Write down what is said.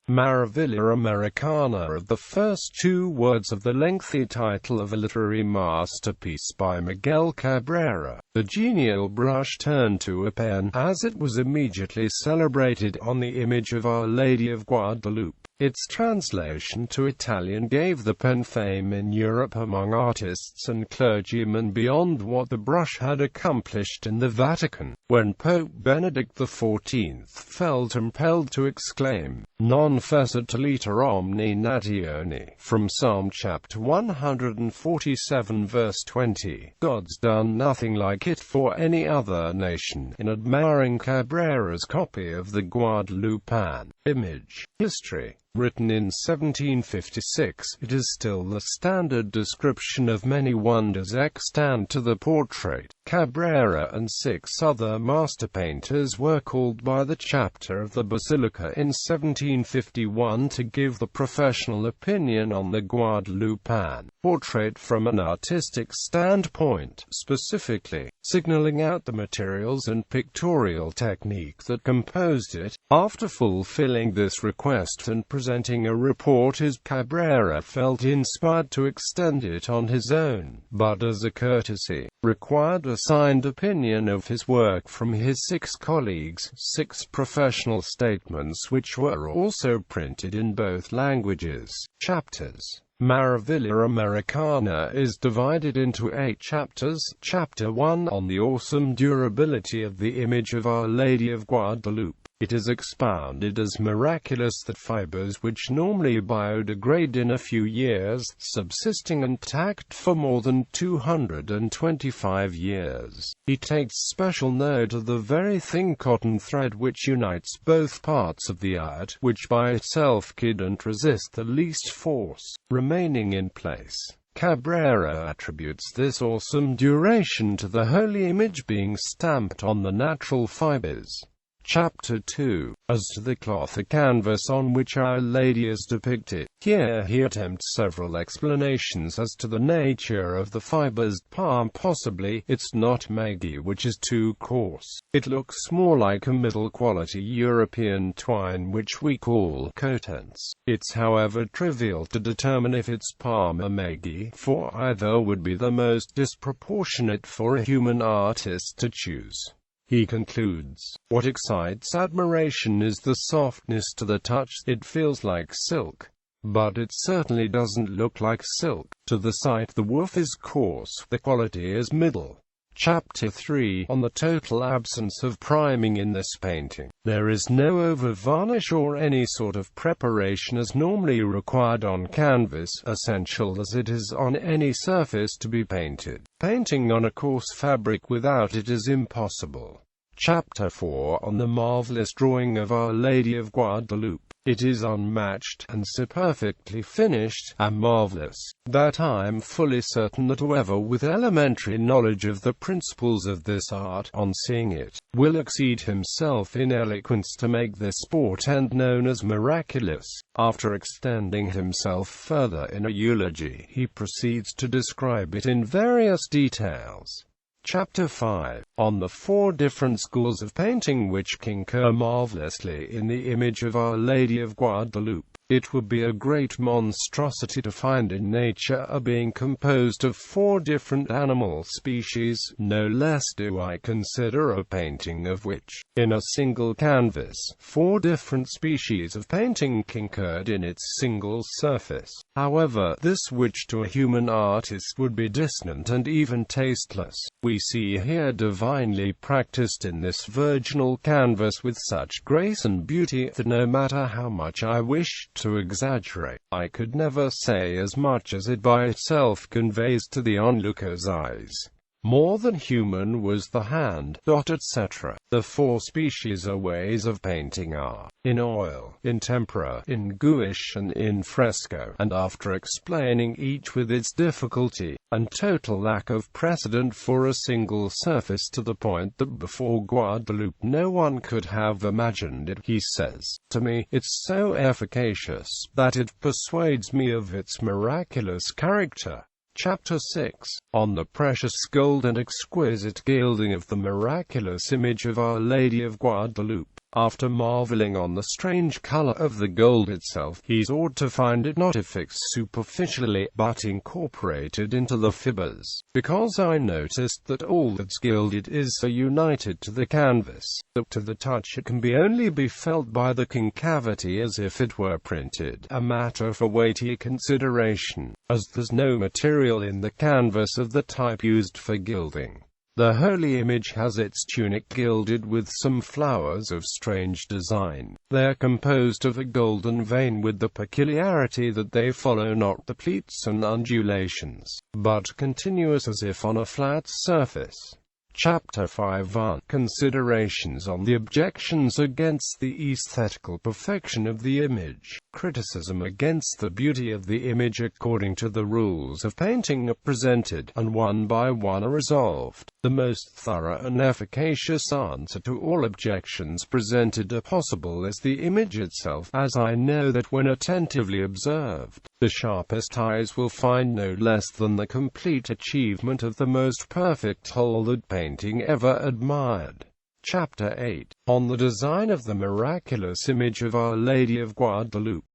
Maravilla Americana are the first two words of the lengthy title of a literary masterpiece by Miguel Cabrera. The genial brush turned to a pen, as it was immediately celebrated on the image of Our Lady of Guadalupe. Its translation to Italian gave the pen fame in Europe among artists and clergymen beyond what the brush had accomplished in the Vatican. When Pope Benedict XIV felt impelled to exclaim, "Non fecit taliter, omni, nationi," from Psalm chapter 147 verse 20, God's done nothing like it for any other nation. In admiring Cabrera's copy of the Guadalupan image, history, written in 1756, it is still the standard description of many wonders extant to the portrait. Cabrera and 6 other master painters were called by the chapter of the Basilica in 1751 to give the professional opinion on the Guadalupan portrait from an artistic standpoint, specifically signaling out the materials and pictorial technique that composed it. After fulfilling this request and presenting a report, Cabrera felt inspired to extend it on his own, but as a courtesy, required a signed opinion of his work from his 6 colleagues, 6 professional statements which were also printed in both languages. Chapters. Maravilla Americana is divided into 8 chapters. Chapter 1 on the awesome durability of the image of Our Lady of Guadalupe. It is expounded as miraculous that fibers which normally biodegrade in a few years, subsisting intact for more than 225 years. He takes special note of the very thin cotton thread which unites both parts of the art, which by itself couldn't resist the least force, remaining in place. Cabrera attributes this awesome duration to the holy image being stamped on the natural fibers. Chapter 2. As to the cloth or canvas on which Our Lady is depicted, here he attempts several explanations as to the nature of the fibers. Possibly, it's not meggy, which is too coarse. It looks more like a middle-quality European twine which we call cotense. It's however trivial to determine if it's palm or meggy, for either would be the most disproportionate for a human artist to choose. He concludes, "What excites admiration is the softness to the touch. It feels like silk, but it certainly doesn't look like silk. To the sight the woof is coarse, the quality is middle." Chapter 3 on the total absence of priming in this painting. There is no over-varnish or any sort of preparation as normally required on canvas, essential as it is on any surface to be painted. Painting on a coarse fabric without it is impossible. Chapter 4 on the marvelous drawing of Our Lady of Guadalupe. It is unmatched, and so perfectly finished, and marvelous, that I'm fully certain that whoever with elementary knowledge of the principles of this art, on seeing it, will exceed himself in eloquence to make this portent known as miraculous. After extending himself further in a eulogy, he proceeds to describe it in various details. Chapter 5 on the 4 different schools of painting which concur marvelously in the image of Our Lady of Guadalupe. It would be a great monstrosity to find in nature a being composed of 4 different animal species. No less do I consider a painting of which, in a single canvas, 4 different species of painting concurred in its single surface. However, this which to a human artist would be dissonant and even tasteless, we see here divinely practiced in this virginal canvas with such grace and beauty that no matter how much I wished to exaggerate, I could never say as much as it by itself conveys to the onlooker's eyes. More than human was the hand, etc. The 4 species or ways of painting are, in oil, in tempera, in gouache and in fresco, and after explaining each with its difficulty, and total lack of precedent for a single surface to the point that before Guadalupe no one could have imagined it, he says, "To me, it's so efficacious, that it persuades me of its miraculous character." Chapter 6 on the precious gold and exquisite gilding of the miraculous image of Our Lady of Guadalupe. After marveling on the strange color of the gold itself, he sought to find it not affixed superficially, but incorporated into the fibers, because I noticed that all that's gilded is so united to the canvas, that to the touch it can only be felt by the concavity as if it were printed, a matter for weighty consideration, as there's no material in the canvas of the type used for gilding. The holy image has its tunic gilded with some flowers of strange design. They are composed of a golden vein with the peculiarity that they follow not the pleats and undulations, but continuous as if on a flat surface. Chapter 5 Considerations on the objections against the aesthetical perfection of the image. Criticism against the beauty of the image according to the rules of painting are presented, and one by one are resolved. The most thorough and efficacious answer to all objections presented are possible is the image itself, as I know that when attentively observed, the sharpest eyes will find no less than the complete achievement of the most perfect whole that painting ever admired. Chapter 8 On the design of the miraculous image of Our Lady of Guadalupe.